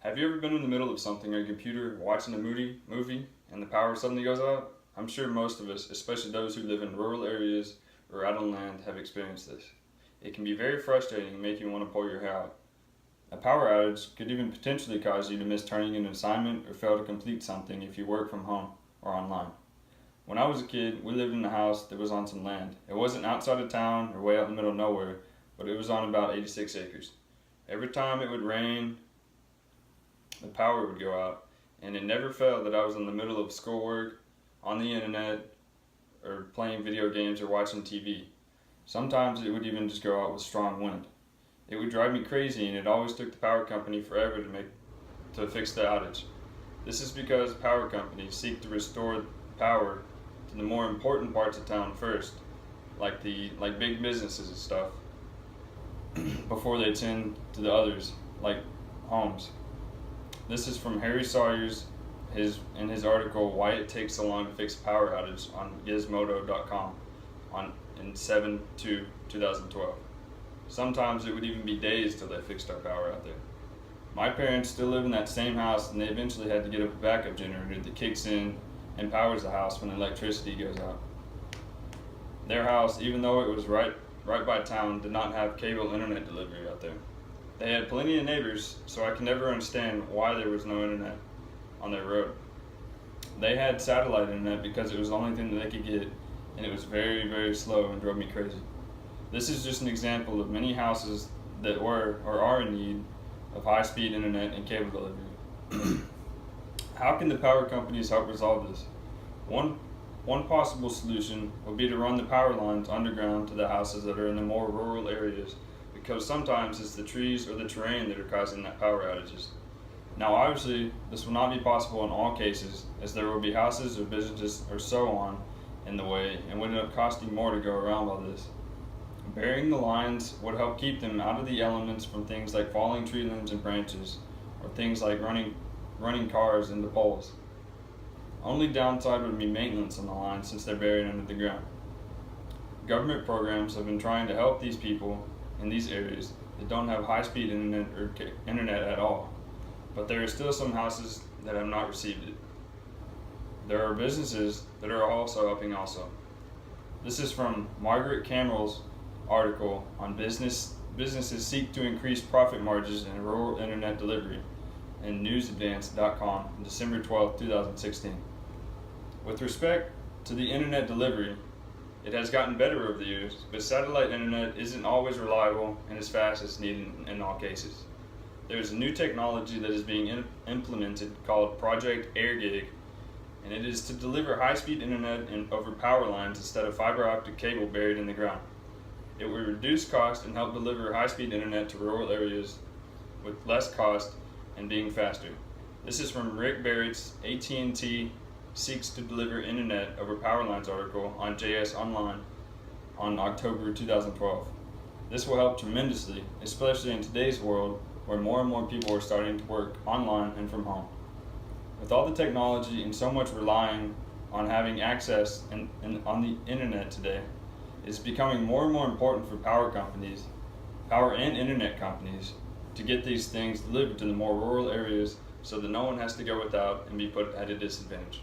Have you ever been in the middle of something on your computer, watching a movie, and the power suddenly goes out? I'm sure most of us, especially those who live in rural areas or out on land, have experienced this. It can be very frustrating and make you want to pull your hair out. A power outage could even potentially cause you to miss turning in an assignment or fail to complete something if you work from home or online. When I was a kid, we lived in a house that was on some land. It wasn't outside of town or way out in the middle of nowhere, but it was on about 86 acres. Every time it would rain, the power would go out, and it never failed that I was in the middle of schoolwork, on the internet, or playing video games or watching TV. Sometimes it would even just go out with strong wind. It would drive me crazy, and it always took the power company forever to fix the outage. This is because power companies seek to restore power to the more important parts of town first, like big businesses and stuff, before they tend to the others, like homes. This is from Harry Sawyer's in his article "Why It Takes So Long to Fix a Power Outage" on Gizmodo.com in 7/2/2012. Sometimes it would even be days till they fixed our power out there. My parents still live in that same house, and they eventually had to get a backup generator that kicks in and powers the house when electricity goes out. Their house, even though it was right by town, did not have cable internet delivery out there. They had plenty of neighbors, so I can never understand why there was no internet on their road. They had satellite internet because it was the only thing that they could get, and it was very, very slow and drove me crazy. This is just an example of many houses that were or are in need of high-speed internet and cable delivery. How can the power companies help resolve this? One possible solution would be to run the power lines underground to the houses that are in the more rural areas, because sometimes it's the trees or the terrain that are causing that power outages. Now obviously, this will not be possible in all cases, as there will be houses or businesses or so on in the way, and would end up costing more to go around all this. Burying the lines would help keep them out of the elements from things like falling tree limbs and branches, or things like running cars into poles. Only downside would be maintenance on the lines since they're buried under the ground. Government programs have been trying to help these people in these areas that don't have high-speed internet or internet at all, but there are still some houses that have not received it. There are businesses that are also helping also. This is from Margaret Cameral's article on businesses seek to increase profit margins in rural internet delivery in newsadvance.com on December 12, 2016. With respect to the internet delivery, it has gotten better over the years, but satellite internet isn't always reliable and as fast as needed in all cases. There is a new technology that is being implemented called Project AirGig, and it is to deliver high-speed internet over power lines instead of fiber optic cable buried in the ground. It will reduce cost and help deliver high-speed internet to rural areas with less cost and being faster. This is from Rick Barrett's AT&T Seeks to Deliver Internet Over Power Lines article on JS Online on October 2012. This will help tremendously, especially in today's world where more and more people are starting to work online and from home. With all the technology and so much relying on having access on the internet today, it's becoming more and more important for power and internet companies, to get these things delivered to the more rural areas so that no one has to go without and be put at a disadvantage.